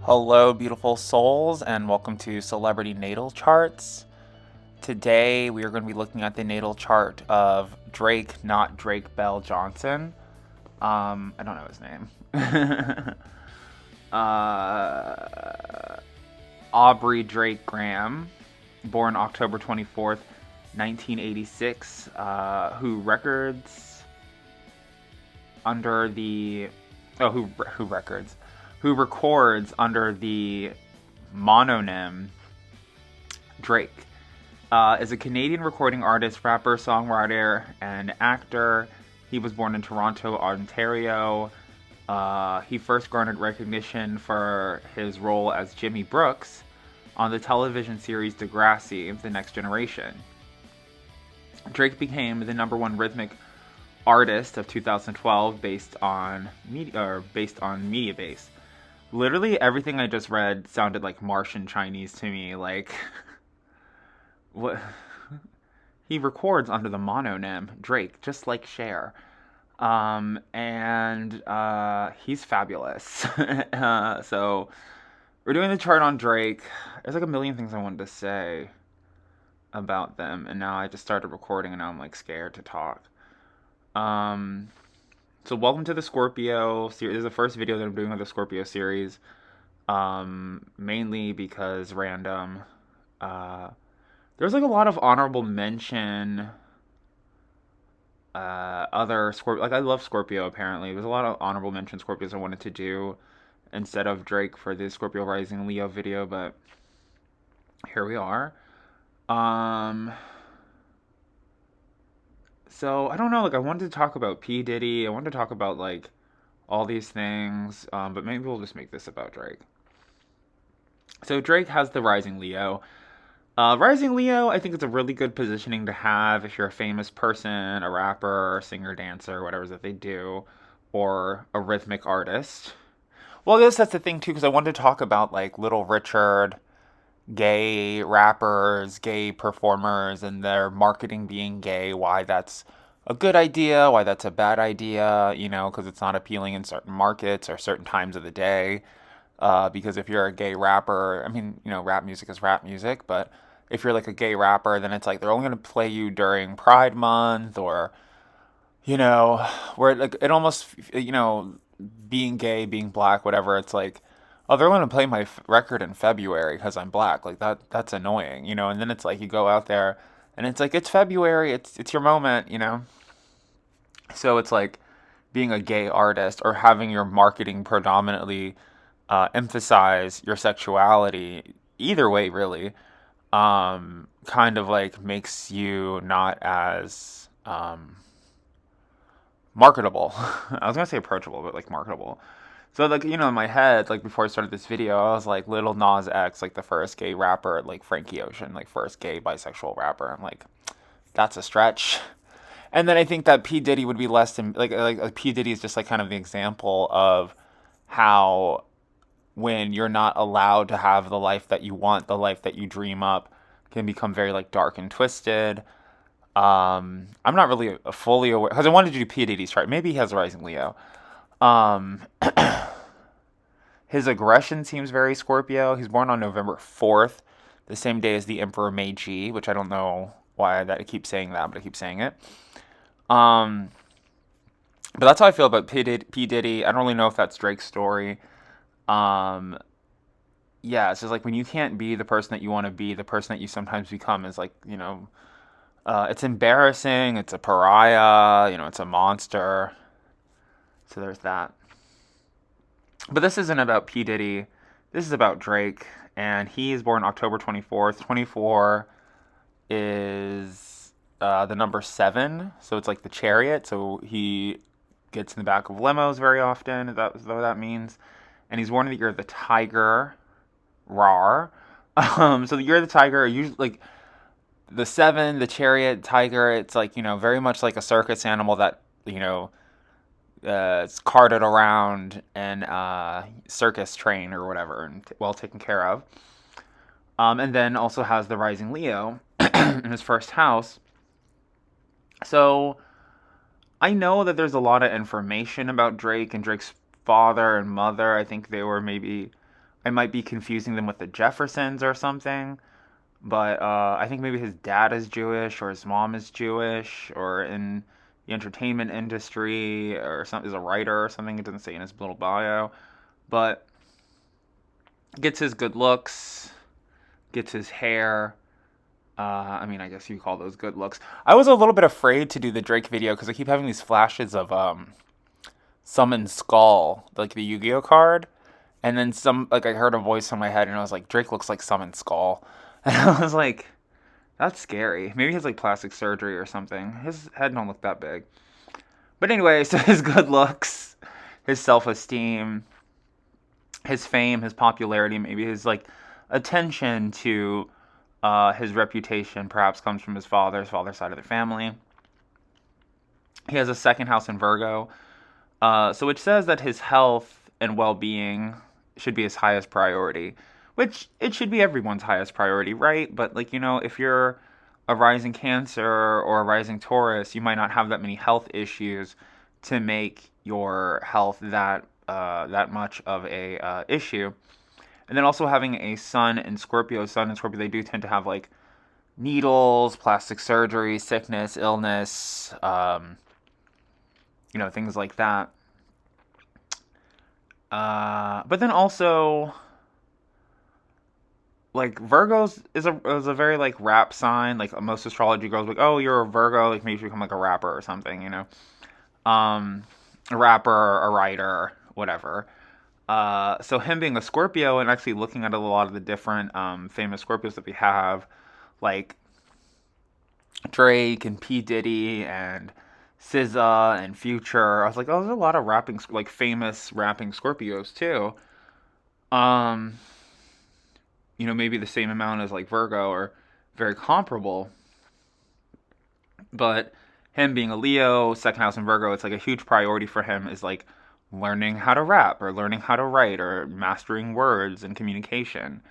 Hello, beautiful souls, and welcome to Celebrity Natal Charts. Today, we are going to be looking at the natal chart of Drake, not Drake Bell Johnson. I don't know his name. uh, Aubrey Drake Graham, born October 24th, 1986, who records under the. Oh, who records? Who records under the mononym Drake. Is a Canadian recording artist, rapper, songwriter, and actor. He was born in Toronto, Ontario. He first garnered recognition for his role as Jimmy Brooks on the television series Degrassi: The Next Generation. Drake became the #1 rhythmic artist of 2012 based on Mediabase. Literally everything I just read sounded like Martian Chinese to me. Like, what? He records under the mononym Drake, just like Cher. And he's fabulous. So we're doing the chart on Drake. There's like a million things I wanted to say about them, and now I just started recording, and now I'm like scared to talk. So welcome to the Scorpio series. This is the first video that I'm doing of the Scorpio series. Mainly because random. There's like a lot of honorable mention. Other Scorpio, like I love Scorpio. Apparently, there's a lot of honorable mention Scorpios I wanted to do instead of Drake for the Scorpio Rising Leo video, but here we are. So I don't know. Like I wanted to talk about P Diddy. I wanted to talk about like all these things, but maybe we'll just make this about Drake. So Drake has the Rising Leo. Rising Leo, I think it's a really good positioning to have if you're a famous person, a rapper, singer, dancer, whatever that they do, or a rhythmic artist. Well, I guess that's the thing too, because I wanted to talk about like Little Richard, gay rappers, gay performers, and their marketing being gay, why that's a good idea, why that's a bad idea, because it's not appealing in certain markets or certain times of the day. Because if you're a gay rapper, I mean, rap music is rap music, but if you're like a gay rapper, then it's like they're only going to play you during Pride Month or, where like it almost, being gay, being black, whatever, it's like, oh, they're going to play my record in February because I'm black. Like that's annoying, and then it's like you go out there and it's like, it's February, it's your moment. So it's like being a gay artist or having your marketing predominantly emphasize your sexuality, either way, really, kind of like makes you not as marketable. I was gonna say approachable, but like marketable. So like in my head, like before I started this video, I was like Lil Nas X, like the first gay rapper, like Frankie Ocean, like first gay bisexual rapper. I'm like, that's a stretch. And then I think that P Diddy would be less than like P Diddy is just like kind of the example of how when you're not allowed to have the life that you want, the life that you dream up, can become very like dark and twisted. I'm not really fully aware because I wanted to do P Diddy's chart. Maybe he has a Rising Leo. Um, his aggression seems very Scorpio. He's born on November 4th, the same day as the Emperor Meiji, which I don't know why that I keep saying that, but I keep saying it. Um, but that's how I feel about P Diddy. I don't really know if that's Drake's story. Um, yeah, it's just like when you can't be the person that you want to be, the person that you sometimes become is like, it's embarrassing, it's a pariah, it's a monster. So there's that. But this isn't about P. Diddy. This is about Drake. And he is born October 24th. 24 is the number 7. So it's like the chariot. So he gets in the back of limos very often, is that what that means. And he's born in the year of the tiger. Rar. So the year of the tiger, usually like the 7, the chariot, tiger, it's like, very much like a circus animal that, it's carted around and circus train or whatever and well taken care of. And then also has the Rising Leo in his first house. So I know that there's a lot of information about Drake and Drake's father and mother. I think they were maybe I might be confusing them with the Jeffersons or something. But I think maybe his dad is Jewish or his mom is Jewish or in the entertainment industry or some is a writer or something. It doesn't say in his little bio, but gets his good looks, gets his hair. I mean, I guess you call those good looks. I was a little bit afraid to do the Drake video because I keep having these flashes of Summon Skull, like the Yu-Gi-Oh card, and then some like I heard a voice in my head and I was like, Drake looks like Summon Skull, and I was like, that's scary. Maybe he has like plastic surgery or something. His head don't look that big. But anyway, so his good looks, his self-esteem, his fame, his popularity, maybe his like attention to his reputation perhaps comes from his father's side of the family. He has a second house in Virgo, so which says that his health and well-being should be his highest priority, which it should be everyone's highest priority, right? But like, if you're a rising Cancer or a rising Taurus, you might not have that many health issues to make your health that much of a issue. And then also having a Sun in Scorpio, they do tend to have like needles, plastic surgery, sickness, illness, things like that. But then also, like Virgos is a very like rap sign. Like most astrology girls, like, oh, you're a Virgo, like maybe you become like a rapper or something, a rapper, a writer, whatever. So him being a Scorpio and actually looking at a lot of the different famous Scorpios that we have, like Drake and P Diddy and SZA and Future, I was like, oh, there's a lot of rapping, like famous rapping Scorpios too. Um, maybe the same amount as like Virgo or very comparable. But him being a Leo, second house in Virgo, it's like a huge priority for him is like learning how to rap or learning how to write or mastering words and communication.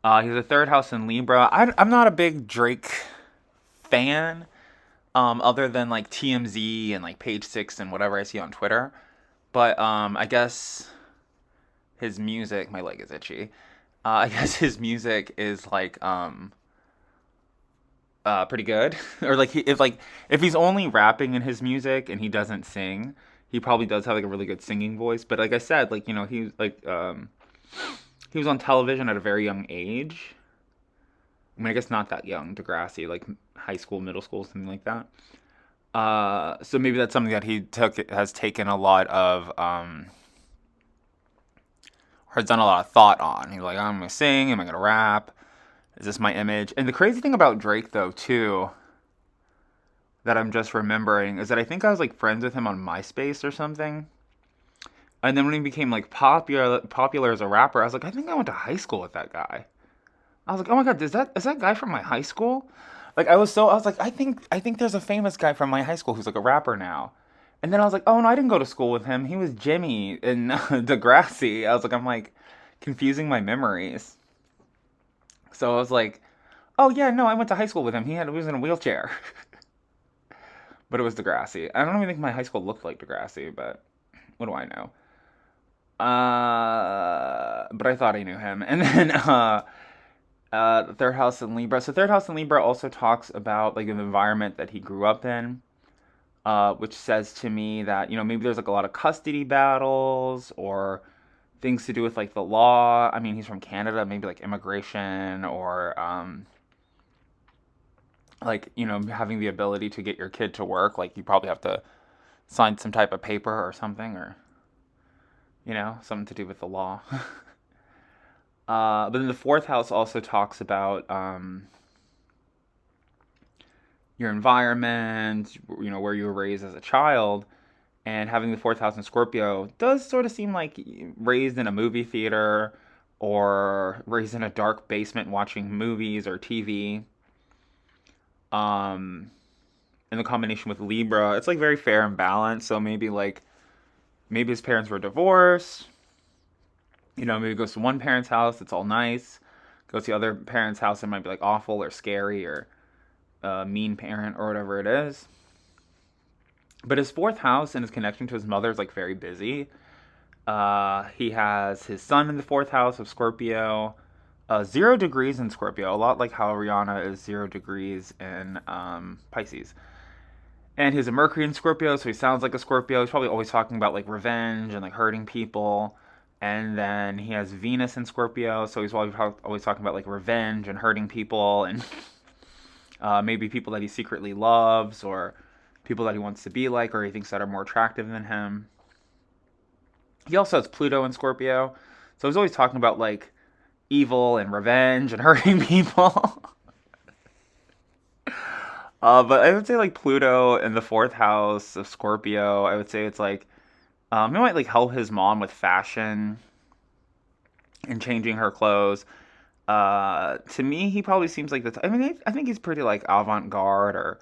He has a third house in Libra. I'm not a big Drake fan, other than like TMZ and like Page Six and whatever I see on Twitter. But I guess his music, my leg is itchy. I guess his music is like pretty good. Or like if he's only rapping in his music and he doesn't sing, he probably does have like a really good singing voice. But like I said, like he like he was on television at a very young age. I mean, I guess not that young, Degrassi, like high school, middle school, something like that. So maybe that's something that has taken a lot of or has done a lot of thought on. He's like, I'm gonna sing, am I gonna rap? Is this my image? And the crazy thing about Drake though too, that I'm just remembering, is that I think I was like friends with him on MySpace or something. And then when he became like popular as a rapper, I was like, I think I went to high school with that guy. I was like, oh my god, is that guy from my high school? Like I was like, I think there's a famous guy from my high school who's like a rapper now. And then I was like, oh no, I didn't go to school with him. He was Jimmy in Degrassi. I'm like confusing my memories. So I was like, oh yeah, no, I went to high school with him. He was in a wheelchair. But it was Degrassi. I don't even think my high school looked like Degrassi, but what do I know? But I thought I knew him. And then the third house in Libra. So third house in Libra also talks about like an environment that he grew up in, which says to me that maybe there's like a lot of custody battles or things to do with like the law. I mean, he's from Canada, maybe like immigration or like having the ability to get your kid to work. Like you probably have to sign some type of paper or something, or something to do with the law. But then the fourth house also talks about your environment, where you were raised as a child. And having the fourth house in Scorpio does sort of seem like raised in a movie theater or raised in a dark basement watching movies or TV. In the combination with Libra, it's like very fair and balanced. So maybe his parents were divorced. Maybe goes to one parent's house, it's all nice. Goes to the other parent's house, it might be like awful or scary or mean parent or whatever it is. But his fourth house and his connection to his mother is like very busy. He has his sun in the fourth house of Scorpio. 0 degrees in Scorpio, a lot like how Rihanna is 0 degrees in Pisces. And he's a Mercury in Scorpio, so he sounds like a Scorpio. He's probably always talking about like revenge and like hurting people. And then he has Venus in Scorpio, so he's always talking about like revenge and hurting people, and maybe people that he secretly loves, or people that he wants to be like, or he thinks that are more attractive than him. He also has Pluto in Scorpio, so he's always talking about like evil and revenge and hurting people. But I would say like Pluto in the fourth house of Scorpio. I would say it's like he might like help his mom with fashion and changing her clothes. To me, he probably seems like the. I mean, I think he's pretty like avant-garde or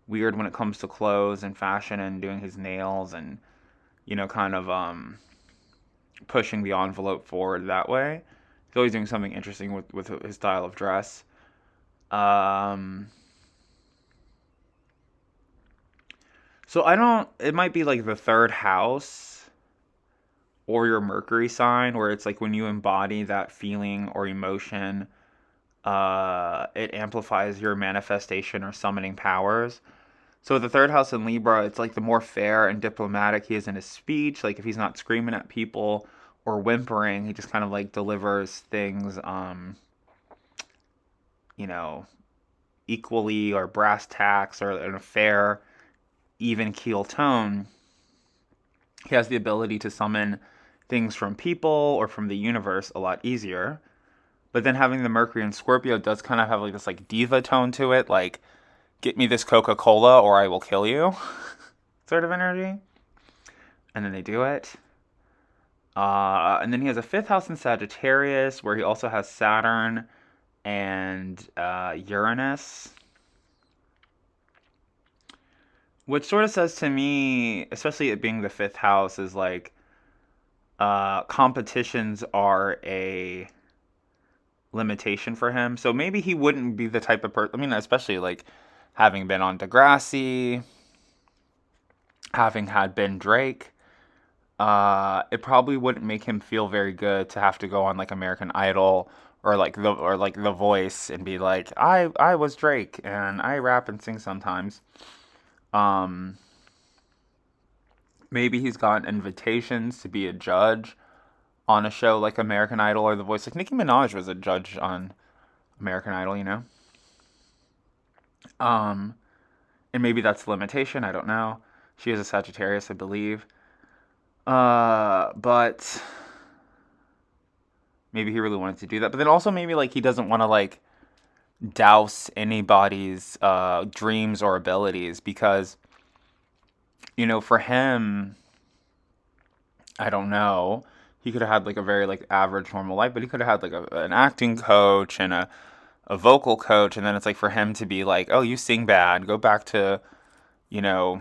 weird when it comes to clothes and fashion and doing his nails and kind of pushing the envelope forward that way. He's always doing something interesting with his style of dress. Um, so I don't. It might be like the third house or your Mercury sign, where it's like when you embody that feeling or emotion, it amplifies your manifestation or summoning powers. So the third house in Libra, it's like the more fair and diplomatic he is in his speech. Like if he's not screaming at people or whimpering, he just kind of like delivers things, you know, equally or brass tacks or in a fair, even keel tone. He has the ability to summon things from people or from the universe a lot easier. But then having the Mercury in Scorpio does kind of have like this like diva tone to it, like get me this Coca-Cola or I will kill you sort of energy. And then they do it. And then he has a fifth house in Sagittarius where he also has Saturn and Uranus, which sort of says to me, especially it being the fifth house, is like competitions are a limitation for him. So maybe he wouldn't be the type of person. I mean, especially like having been on Degrassi, having had Ben Drake, it probably wouldn't make him feel very good to have to go on like American Idol or like The Voice and be like, I was Drake and I rap and sing sometimes. Um, Maybe he's gotten invitations to be a judge on a show like American Idol or The Voice. Like Nicki Minaj was a judge on American Idol, you know. Um, and maybe that's the limitation. I don't know. She is a Sagittarius, I believe. But maybe he really wanted to do that. But then also maybe like he doesn't want to like douse anybody's dreams or abilities because for him, I don't know. He could have had like a very like average normal life, but he could have had like an acting coach and a vocal coach, and then it's like for him to be like, oh, you sing bad, go back to you know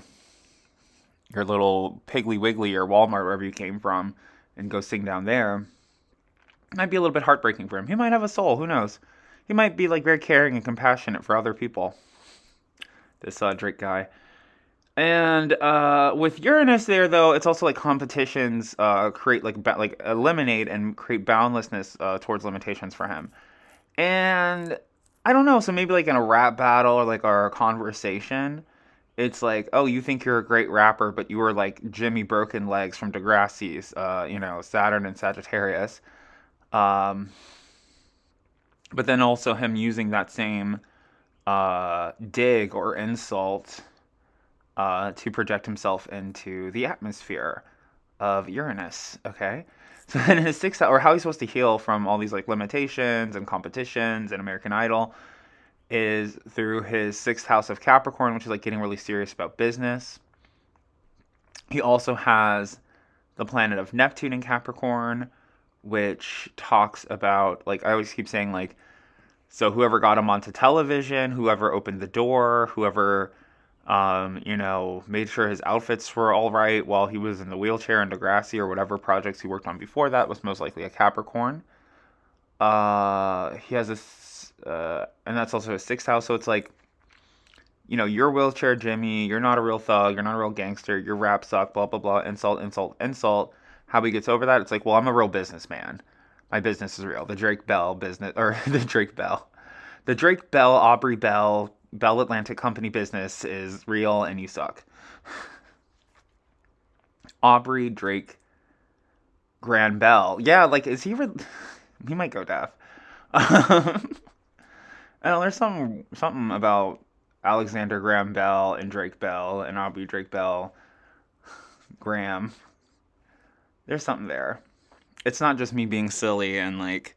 your little Piggly Wiggly or Walmart, wherever you came from, and go sing down there. It might be a little bit heartbreaking for him. He might have a soul. Who knows? He might be like very caring and compassionate for other people. This Drake guy. And with Uranus there, though, it's also like competitions create like eliminate and create boundlessness towards limitations for him. And I don't know. So maybe like in a rap battle or like our conversation, it's like, oh, you think you're a great rapper, but you were like Jimmy Broken Legs from Degrassi's, Saturn and Sagittarius. Um, but then also him using that same dig or insult to project himself into the atmosphere of Uranus. Okay, so then his sixth house, or how he's supposed to heal from all these like limitations and competitions and American Idol, is through his sixth house of Capricorn, which is like getting really serious about business. He also has the planet of Neptune in Capricorn, which talks about like I always keep saying like, so whoever got him onto television, whoever opened the door, whoever made sure his outfits were all right while he was in the wheelchair in Degrassi or whatever projects he worked on before that was most likely a Capricorn. He has this, and that's also his sixth house. So it's like, you're wheelchair Jimmy. You're not a real thug. You're not a real gangster. Your rap suck. Blah blah blah. Insult, insult, insult. how he gets over that. It's like, well, I'm a real businessman. My business is real. The Drake Bell business, or the Drake Bell, Aubrey Bell, Bell Atlantic Company business is real, and you suck. Aubrey Drake Graham Bell. Yeah, like, is he? He might go deaf. I know there's something about Alexander Graham Bell and Drake Bell and Aubrey Drake Bell Graham. There's something there. It's not just me being silly and like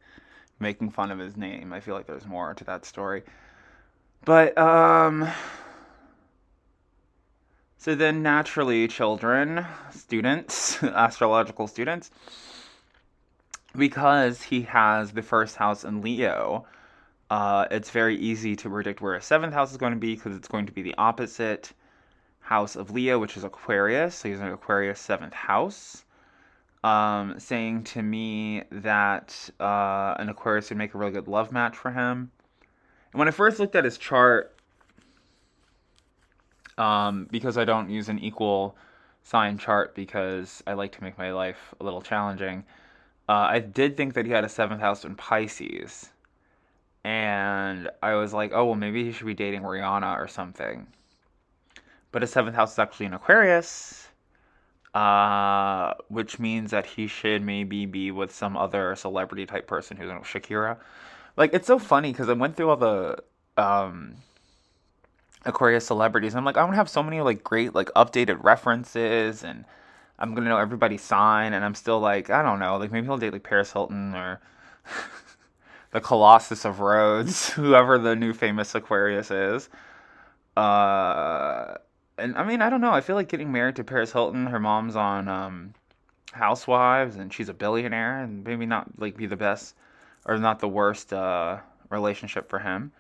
making fun of his name. I feel like there's more to that story. But so then naturally children, students, astrological students, because he has the first house in Leo, it's very easy to predict where a seventh house is going to be because it's going to be the opposite house of Leo, which is Aquarius. So he's an Aquarius seventh house, saying to me that an Aquarius would make a really good love match for him. And when I first looked at his chart, because I don't use an equal sign chart because I like to make my life a little challenging, I did think that he had a seventh house in Pisces. And I was like, oh, well, maybe he should be dating Rihanna or something. But his seventh house is actually in Aquarius, which means that he should maybe be with some other celebrity type person who's Shakira. Like, it's so funny because I went through all the Aquarius celebrities. I'm like, I want to have so many like great like updated references, and I'm gonna know everybody's sign, and I'm still like, I don't know, like maybe he'll date like Paris Hilton or the Colossus of Rhodes, whoever the new famous Aquarius is. Uh, and I mean, I don't know. I feel like getting married to Paris Hilton. Her mom's on Housewives, and she's a billionaire, and maybe not like be the best or not the worst relationship for him.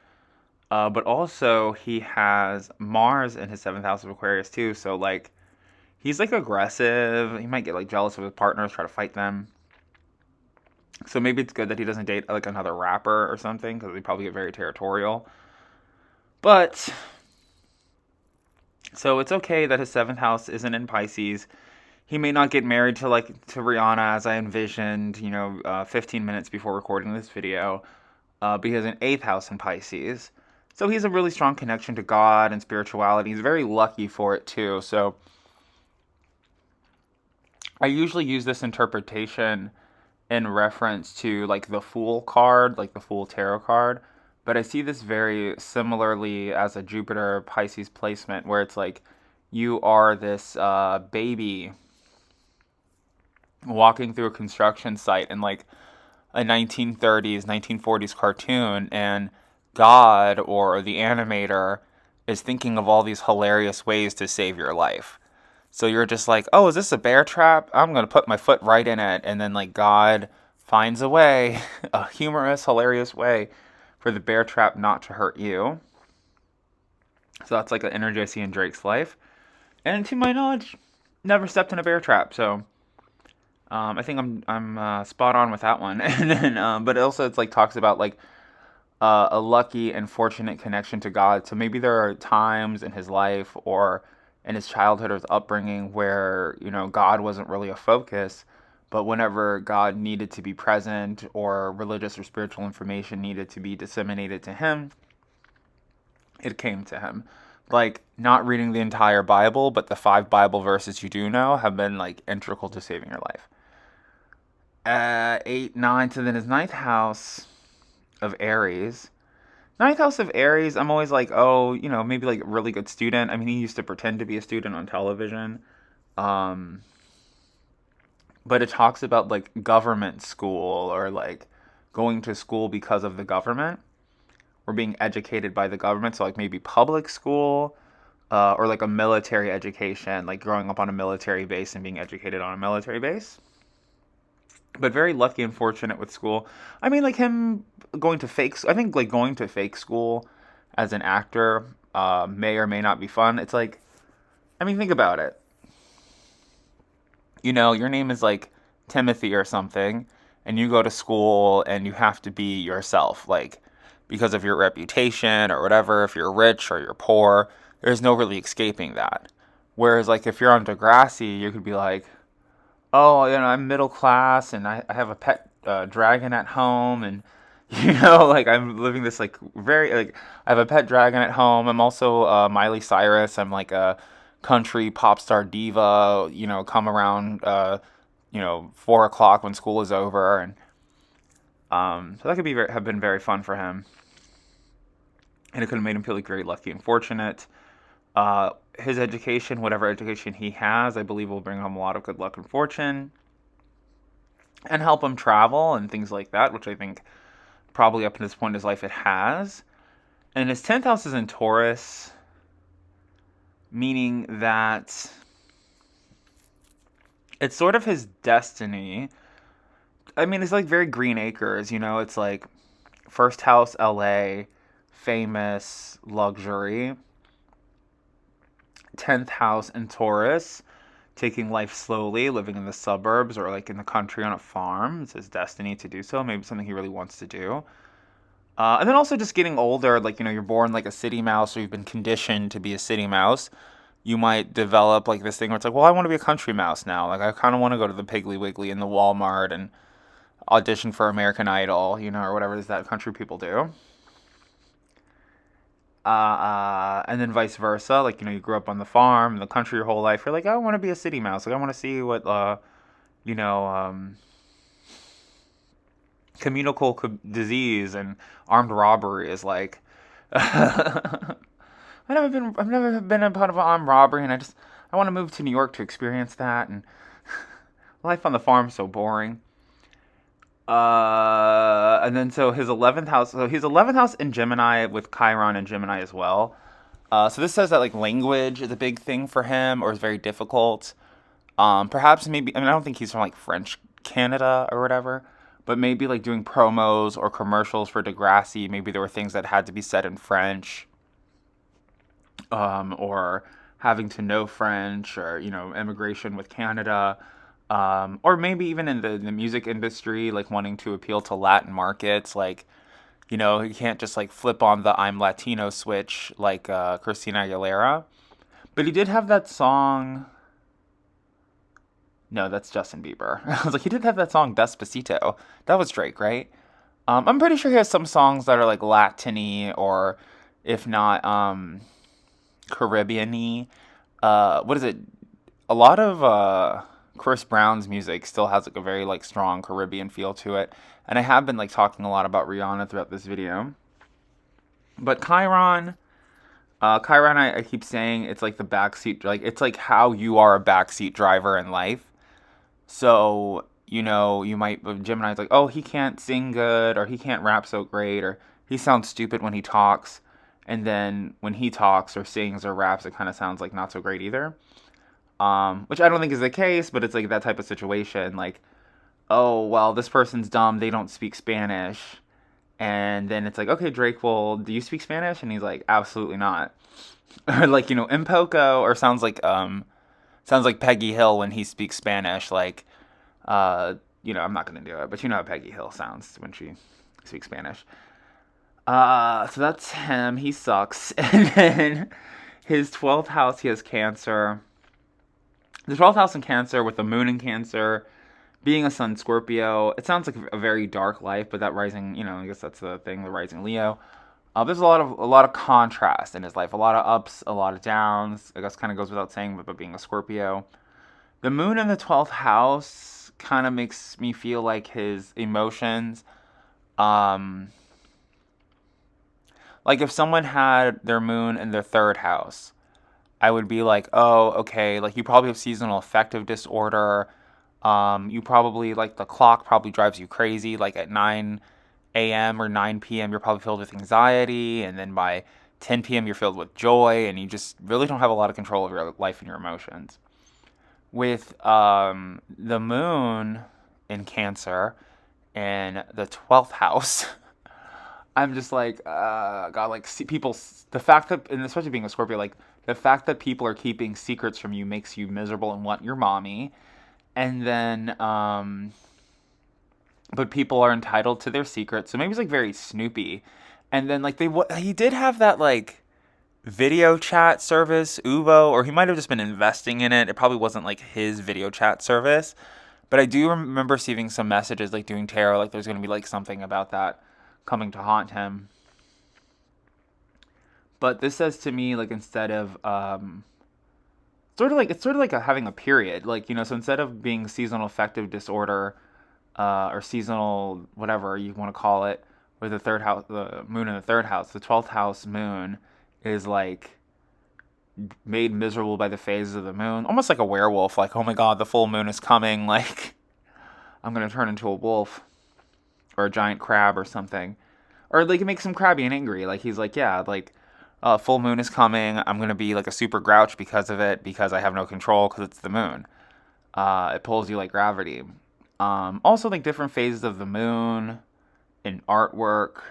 But also he has Mars in his seventh house of Aquarius too. So like he's like aggressive. He might get like jealous of his partners, try to fight them. So maybe it's good that he doesn't date like another rapper or something because they probably get very territorial. But so it's okay that his seventh house isn't in Pisces. He may not get married to Rihanna as I envisioned, 15 minutes before recording this video, because an eighth house in Pisces. So he has a really strong connection to God and spirituality. He's very lucky for it too. So I usually use this interpretation in reference to like the Fool card, like the Fool tarot card. But I see this very similarly as a Jupiter Pisces placement where it's like you are this baby walking through a construction site in like a 1930s, 1940s cartoon, and God or the animator is thinking of all these hilarious ways to save your life. So you're just like, oh, is this a bear trap? I'm going to put my foot right in it. And then, like, God finds a way, a humorous, hilarious way for the bear trap not to hurt you. So that's like the energy I see in Drake's life. And to my knowledge, never stepped in a bear trap. So I think I'm spot on with that one. And then, but also it's like talks about like a lucky and fortunate connection to God. So maybe there are times in his life or in his childhood or his upbringing where, God wasn't really a focus, but whenever God needed to be present or religious or spiritual information needed to be disseminated to him, it came to him. Like, not reading the entire Bible, but the 5 Bible verses you do know have been, like, integral to saving your life. 8, 9, so then his ninth house of Aries. Ninth house of Aries, I'm always like, oh, maybe like a really good student. I mean, he used to pretend to be a student on television. But it talks about like government school or like going to school because of the government or being educated by the government. So like maybe public school or like a military education, like growing up on a military base and being educated on a military base. But very lucky and fortunate with school. I mean, like him going to I think like going to fake school as an actor may or may not be fun. It's like, I mean, think about it. Your name is like Timothy or something, and you go to school and you have to be yourself, like because of your reputation or whatever. If you're rich or you're poor, there's no really escaping that. Whereas like if you're on Degrassi, you could be like, oh, I'm middle class and I have a pet dragon at home, and like I'm living this like very like I have a pet dragon at home. I'm also Miley Cyrus. I'm like a country pop star diva. Come around 4 o'clock when school is over, and so that could have been very fun for him, and it could have made him feel like very lucky and fortunate. His education, whatever education he has, I believe will bring him a lot of good luck and fortune and help him travel and things like that, which I think probably up to this point in his life it has. And his 10th house is in Taurus, meaning that it's sort of his destiny. I mean, it's like very Green Acres, it's like first house LA, famous, luxury. 10th house in Taurus, taking life slowly, living in the suburbs or like in the country on a farm. It's his destiny to do so. Maybe something he really wants to do. And then also just getting older, like, you're born like a city mouse or you've been conditioned to be a city mouse. You might develop like this thing where it's like, well, I want to be a country mouse now. Like, I kind of want to go to the Piggly Wiggly in the Walmart and audition for American Idol, or whatever it is that country people do. And then vice versa. Like, you grew up on the farm, in the country your whole life. You're like, I want to be a city mouse. Like, I want to see what, you know, um, communicable disease and armed robbery is like. I've never been a part of an armed robbery, and I want to move to New York to experience that. And life on the farm is so boring. And then so his 11th house, so he's 11th house in Gemini with Chiron in Gemini as well. So this says that like language is a big thing for him, or is very difficult. Perhaps maybe, I don't think he's from like French Canada or whatever, but maybe like doing promos or commercials for Degrassi. Maybe there were things that had to be said in French, or having to know French, or immigration with Canada. Or maybe even in the music industry, like wanting to appeal to Latin markets, like, you can't just like flip on the I'm Latino switch like Christina Aguilera. But he did have that song. No, that's Justin Bieber. I was like, he did have that song Despacito. That was Drake, right? I'm pretty sure he has some songs that are like Latiny, or if not Caribbean-y. What is it? A lot of Chris Brown's music still has like a very like strong Caribbean feel to it. And I have been like talking a lot about Rihanna throughout this video. But Chiron, I keep saying it's like the backseat, like it's like how you are a backseat driver in life. So, you might, Gemini's like, oh, he can't sing good, or he can't rap so great, or he sounds stupid when he talks. And then when he talks or sings or raps, it kind of sounds like not so great either. Which I don't think is the case, but it's like that type of situation. Like, oh, well, this person's dumb. They don't speak Spanish. And then it's like, okay, Drake, well, do you speak Spanish? And he's like, absolutely not. Or like, Impoco, or sounds like Peggy Hill when he speaks Spanish. Like, I'm not gonna do it, but you know how Peggy Hill sounds when she speaks Spanish. So that's him. He sucks. And then his 12th house, he has Cancer. The 12th house in Cancer with the moon in Cancer, being a sun Scorpio, it sounds like a very dark life, but that rising, I guess that's the thing, the rising Leo. There's a lot of contrast in his life, a lot of ups, a lot of downs. I guess kind of goes without saying, but being a Scorpio, the moon in the 12th house kind of makes me feel like his emotions. Like if someone had their moon in their third house, I would be like, oh, okay, like you probably have seasonal affective disorder. You probably, like, the clock probably drives you crazy. Like at 9 a.m. or 9 p.m., you're probably filled with anxiety. And then by 10 p.m., you're filled with joy. And you just really don't have a lot of control over your life and your emotions. With the moon in Cancer and the 12th house, I'm just like, God, like, see, people, the fact that, and especially being a Scorpio, like, the fact that people are keeping secrets from you makes you miserable and want your mommy. And then, but people are entitled to their secrets. So maybe it's like very Snoopy. And then like he did have that like video chat service, Uvo, or he might have just been investing in it. It probably wasn't like his video chat service. But I do remember receiving some messages like doing tarot, like there's going to be like something about that coming to haunt him. But this says to me like instead of sort of like having a period, like so instead of being seasonal affective disorder or seasonal whatever you want to call it, with the third house, the moon in the third house, the 12th house moon is like made miserable by the phases of the moon, almost like a werewolf. Like, oh my god, the full moon is coming. Like, I'm gonna turn into a wolf or a giant crab or something, or like it makes him crabby and angry. Like he's like, yeah, like full moon is coming. I'm gonna be like a super grouch because of it because I have no control because it's the moon. It pulls you like gravity. Also, like different phases of the moon in artwork.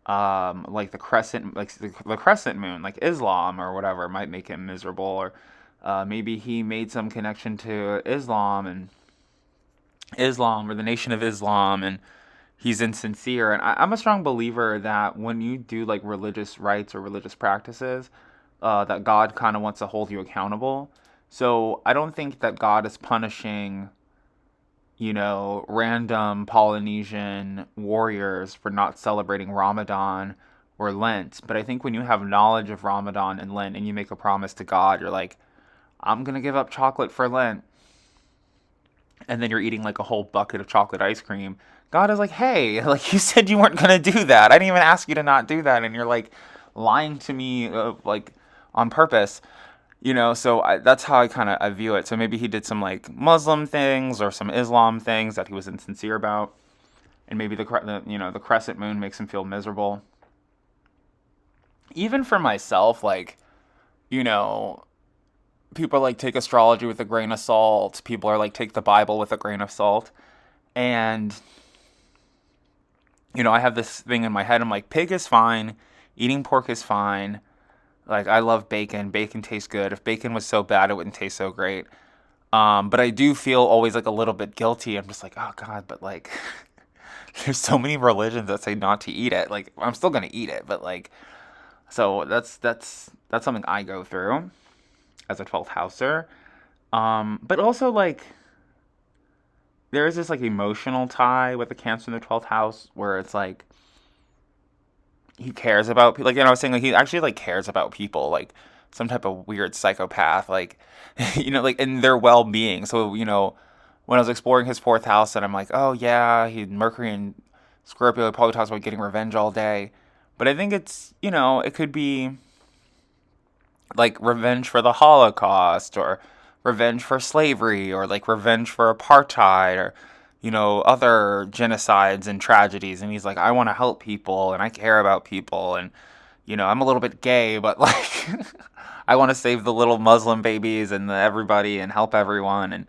Like the crescent, like the crescent moon, like Islam or whatever, might make him miserable, or maybe he made some connection to Islam or the Nation of Islam, and he's insincere. And I'm a strong believer that when you do like religious rites or religious practices, that God kind of wants to hold you accountable. So I don't think that God is punishing random Polynesian warriors for not celebrating Ramadan or Lent. But I think when you have knowledge of Ramadan and Lent and you make a promise to God, you're like, I'm going to give up chocolate for Lent. And then you're eating like a whole bucket of chocolate ice cream. God is like, hey, like you said you weren't going to do that. I didn't even ask you to not do that. And you're like lying to me like on purpose. So that's how I view it. So maybe he did some like Muslim things or some Islam things that he was insincere about, and maybe the crescent moon makes him feel miserable. Even for myself, like people are like take astrology with a grain of salt. People are like take the Bible with a grain of salt, and I have this thing in my head. I'm like, pig is fine, eating pork is fine. Like, I love bacon. Bacon tastes good. If bacon was so bad, it wouldn't taste so great. But I do feel always like a little bit guilty. I'm just like, oh God, but like, there's so many religions that say not to eat it. Like, I'm still gonna eat it, but like, so that's something I go through as a 12th houser. But also like, there is this like emotional tie with the Cancer in the 12th house where it's like, he cares about people. Like, I was saying, like, he actually, like, cares about people, like, some type of weird psychopath, like, like, in their well-being. So, when I was exploring his 4th house, and I'm like, oh, yeah, Mercury and Scorpio, he probably talks about getting revenge all day. But I think it's, it could be, like, revenge for the Holocaust, or revenge for slavery, or, like, revenge for apartheid, or other genocides and tragedies. And he's like, I want to help people and I care about people. And, I'm a little bit gay, but like, I want to save the little Muslim babies and everybody and help everyone. And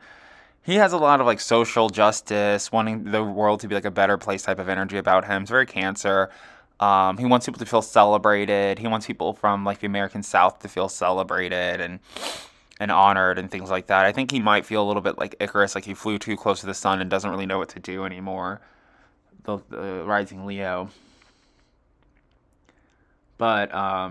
he has a lot of like social justice, wanting the world to be like a better place type of energy about him. It's very Cancer. He wants people to feel celebrated. He wants people from like the American South to feel celebrated and honored and things like that. I think he might feel a little bit like Icarus, like he flew too close to the sun and doesn't really know what to do anymore. The rising Leo. But I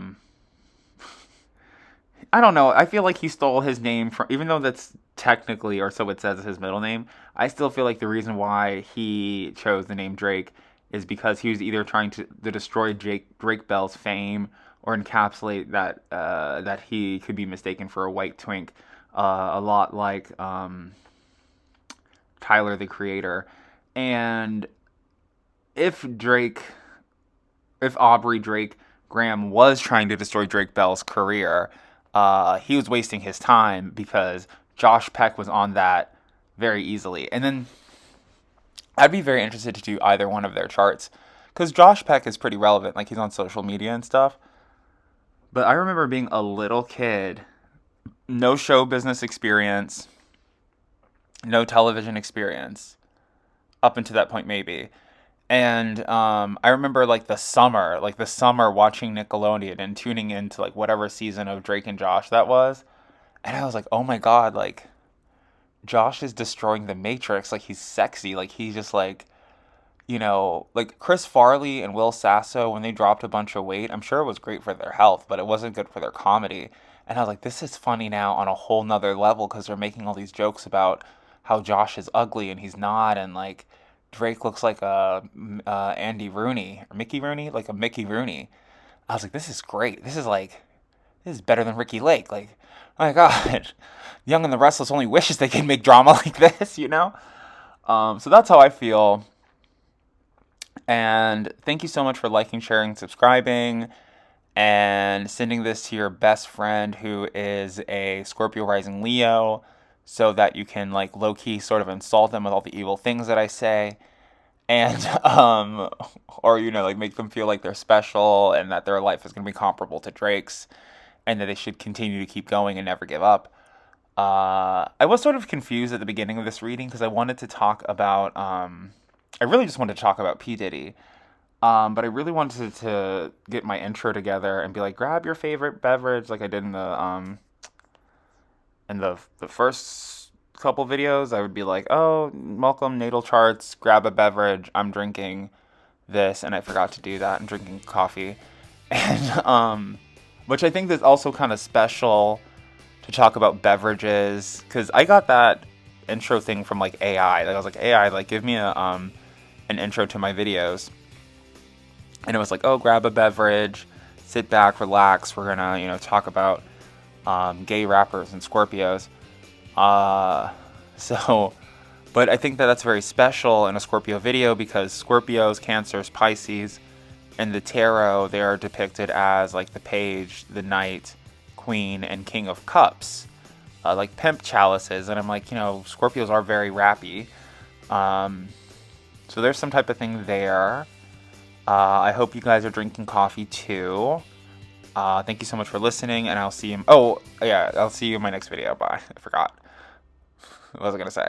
don't know. I feel like he stole his name from, even though that's technically, or so it says, his middle name. I still feel like the reason why he chose the name Drake is because he was either trying to destroy Drake Bell's fame or encapsulate that he could be mistaken for a white twink, a lot like Tyler the Creator. And if Aubrey Drake Graham was trying to destroy Drake Bell's career, he was wasting his time because Josh Peck was on that very easily. And then I'd be very interested to do either one of their charts because Josh Peck is pretty relevant. Like, he's on social media and stuff. But I remember being a little kid, no show business experience, no television experience, up until that point maybe. And I remember like the summer watching Nickelodeon and tuning into like whatever season of Drake and Josh that was. And I was like, oh my God, like Josh is destroying the Matrix. Like, he's sexy. Like, he's just like, like Chris Farley and Will Sasso, when they dropped a bunch of weight, I'm sure it was great for their health, but it wasn't good for their comedy. And I was like, this is funny now on a whole nother level because they're making all these jokes about how Josh is ugly and he's not, and like Drake looks like a Andy Rooney or Mickey Rooney, like a Mickey Rooney. I was like, this is great. This is better than Ricky Lake. Like, oh my God, Young and the Restless only wishes they could make drama like this, you know? So that's how I feel. And thank you so much for liking, sharing, subscribing, and sending this to your best friend who is a Scorpio rising Leo so that you can like low key sort of insult them with all the evil things that I say. And or like make them feel like they're special and that their life is going to be comparable to Drake's and that they should continue to keep going and never give up. I was sort of confused at the beginning of this reading because I wanted to talk about I really just wanted to talk about P. Diddy. But I really wanted to get my intro together and be like, grab your favorite beverage, like I did in the first couple videos. I would be like, oh, welcome natal charts, grab a beverage. I'm drinking this, and I forgot to do that. I'm drinking coffee, and which I think is also kind of special to talk about beverages because I got that intro thing from like AI. Like I was like, AI, like give me a an intro to my videos. And it was like, oh, grab a beverage, sit back, relax. We're gonna, talk about gay rappers and Scorpios. But I think that that's very special in a Scorpio video because Scorpios, Cancers, Pisces, in the tarot, they are depicted as like the Page, the Knight, Queen, and King of Cups, like pimp chalices. And I'm like, Scorpios are very rappy. So there's some type of thing there. I hope you guys are drinking coffee too. Thank you so much for listening, and I'll see you. Oh, yeah, I'll see you in my next video. Bye. I forgot. What was I gonna say?